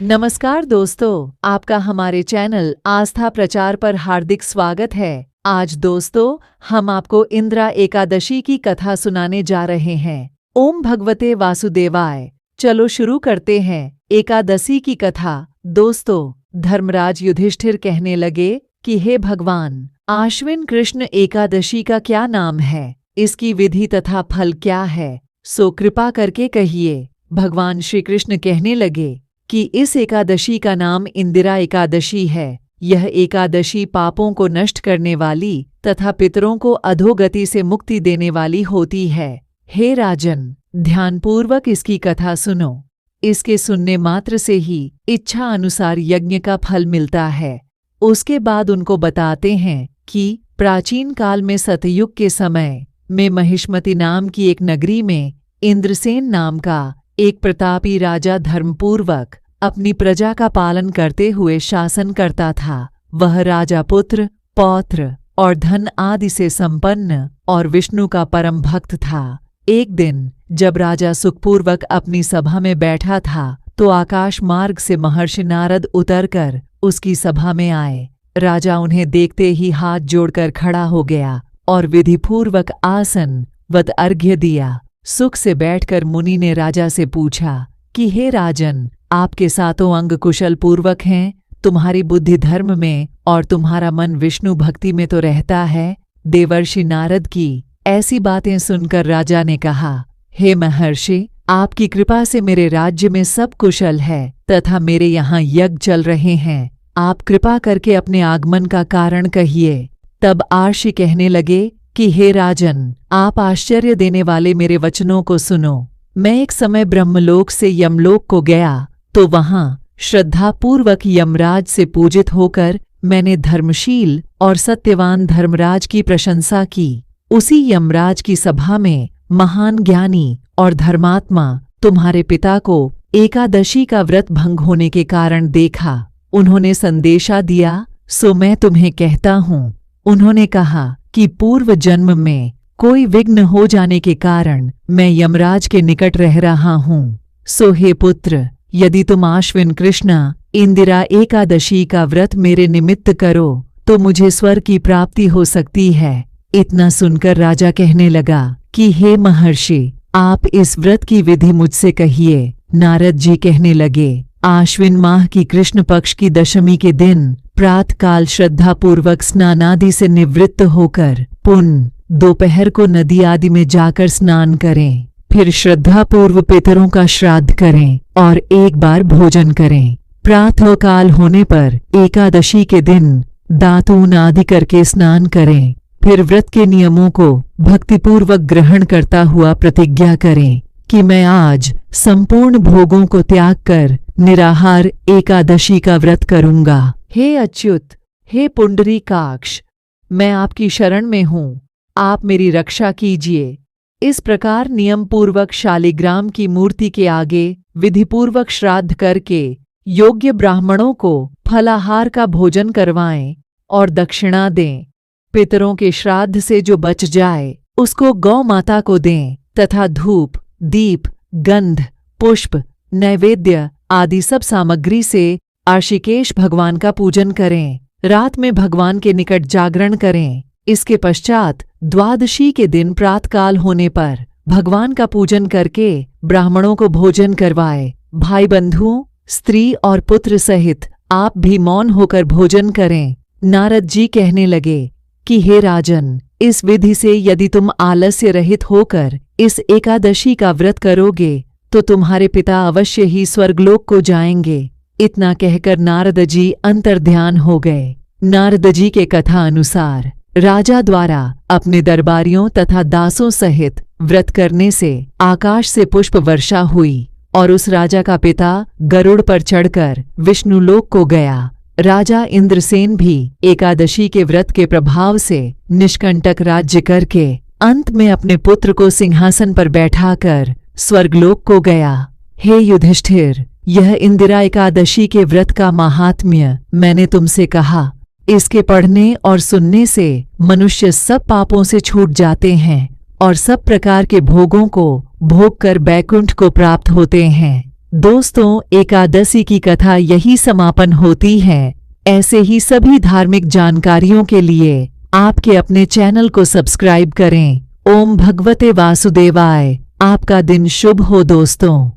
नमस्कार दोस्तों, आपका हमारे चैनल आस्था प्रचार पर हार्दिक स्वागत है। आज दोस्तों हम आपको इंदिरा एकादशी की कथा सुनाने जा रहे हैं। ओम भगवते वासुदेवाय। चलो शुरू करते हैं एकादशी की कथा। दोस्तों, धर्मराज युधिष्ठिर कहने लगे कि हे भगवान, आश्विन कृष्ण एकादशी का क्या नाम है, इसकी विधि तथा फल क्या है, सो कृपा करके कहिए। भगवान श्री कृष्ण कहने लगे कि इस एकादशी का नाम इंदिरा एकादशी है। यह एकादशी पापों को नष्ट करने वाली तथा पितरों को अधोगति से मुक्ति देने वाली होती है। हे राजन, ध्यानपूर्वक इसकी कथा सुनो। इसके सुनने मात्र से ही इच्छा अनुसार यज्ञ का फल मिलता है। उसके बाद उनको बताते हैं कि प्राचीन काल में सतयुग के समय में महिष्मति नाम की एक नगरी में इंद्रसेन नाम का एक प्रतापी राजा धर्मपूर्वक अपनी प्रजा का पालन करते हुए शासन करता था। वह राजा पुत्र, पौत्र और धन आदि से संपन्न और विष्णु का परम भक्त था। एक दिन जब राजा सुखपूर्वक अपनी सभा में बैठा था तो आकाश मार्ग से महर्षि नारद उतरकर उसकी सभा में आए। राजा उन्हें देखते ही हाथ जोड़कर खड़ा हो गया और विधिपूर्वक आसन वत अर्घ्य दिया। सुख से बैठकर मुनि ने राजा से पूछा कि हे राजन, आपके सातों अंग कुशल पूर्वक हैं, तुम्हारी बुद्धि धर्म में और तुम्हारा मन विष्णु भक्ति में तो रहता है। देवर्षि नारद की ऐसी बातें सुनकर राजा ने कहा, हे महर्षि, आपकी कृपा से मेरे राज्य में सब कुशल है तथा मेरे यहाँ यज्ञ चल रहे हैं। आप कृपा करके अपने आगमन का कारण कहिए। तब आर्षि कहने लगे कि हे राजन, आप आश्चर्य देने वाले मेरे वचनों को सुनो। मैं एक समय ब्रह्मलोक से यमलोक को गया तो वहां श्रद्धापूर्वक यमराज से पूजित होकर मैंने धर्मशील और सत्यवान धर्मराज की प्रशंसा की। उसी यमराज की सभा में महान ज्ञानी और धर्मात्मा तुम्हारे पिता को एकादशी का व्रत भंग होने के कारण देखा। उन्होंने संदेशा दिया, सो मैं तुम्हें कहता हूँ। उन्होंने कहा कि पूर्व जन्म में कोई विघ्न हो जाने के कारण मैं यमराज के निकट रह रहा हूँ। सो हे पुत्र, यदि तुम आश्विन कृष्ण इंदिरा एकादशी का व्रत मेरे निमित्त करो तो मुझे स्वर्ग की प्राप्ति हो सकती है। इतना सुनकर राजा कहने लगा कि हे महर्षि, आप इस व्रत की विधि मुझसे कहिए। नारद जी कहने लगे, आश्विन माह की कृष्ण पक्ष की दशमी के दिन प्रातःकाल श्रद्धापूर्वक स्नानादि से निवृत्त होकर पुन दोपहर को नदी आदि में जाकर स्नान करें। फिर श्रद्धापूर्व पितरों का श्राद्ध करें और एक बार भोजन करें। प्रातःकाल होने पर एकादशी के दिन दातून आदि करके स्नान करें। फिर व्रत के नियमों को भक्तिपूर्वक ग्रहण करता हुआ प्रतिज्ञा करें कि मैं आज संपूर्ण भोगों को त्याग कर निराहार एकादशी का व्रत करूंगा। हे अच्युत, हे पुंडरीकाक्ष, मैं आपकी शरण में हूँ, आप मेरी रक्षा कीजिए। इस प्रकार नियम पूर्वक शालिग्राम की मूर्ति के आगे विधिपूर्वक श्राद्ध करके योग्य ब्राह्मणों को फलाहार का भोजन करवाएं और दक्षिणा दें। पितरों के श्राद्ध से जो बच जाए उसको गौ माता को दें तथा धूप, दीप, गंध, पुष्प, नैवेद्य आदि सब सामग्री से आशिकेश भगवान का पूजन करें। रात में भगवान के निकट जागरण करें। इसके पश्चात द्वादशी के दिन प्रातःकाल होने पर भगवान का पूजन करके ब्राह्मणों को भोजन करवाए। भाई बंधुओं, स्त्री और पुत्र सहित आप भी मौन होकर भोजन करें। नारद जी कहने लगे कि हे राजन, इस विधि से यदि तुम आलस्य रहित होकर इस एकादशी का व्रत करोगे तो तुम्हारे पिता अवश्य ही स्वर्गलोक को जाएंगे। इतना कहकर नारद जी अंतर्ध्यान हो गए। नारद जी के कथा अनुसार राजा द्वारा अपने दरबारियों तथा दासों सहित व्रत करने से आकाश से पुष्प वर्षा हुई और उस राजा का पिता गरुड़ पर चढ़कर विष्णुलोक को गया। राजा इंद्रसेन भी एकादशी के व्रत के प्रभाव से निष्कंटक राज्य करके अंत में अपने पुत्र को सिंहासन पर बैठाकर स्वर्गलोक को गया। हे युधिष्ठिर, यह इंदिरा एकादशी के व्रत का महात्म्य मैंने तुमसे कहा। इसके पढ़ने और सुनने से मनुष्य सब पापों से छूट जाते हैं और सब प्रकार के भोगों को भोग कर बैकुंठ को प्राप्त होते हैं। दोस्तों, एकादशी की कथा यही समापन होती है। ऐसे ही सभी धार्मिक जानकारियों के लिए आपके अपने चैनल को सब्सक्राइब करें। ओम भगवते वासुदेवाय। आपका दिन शुभ हो दोस्तों।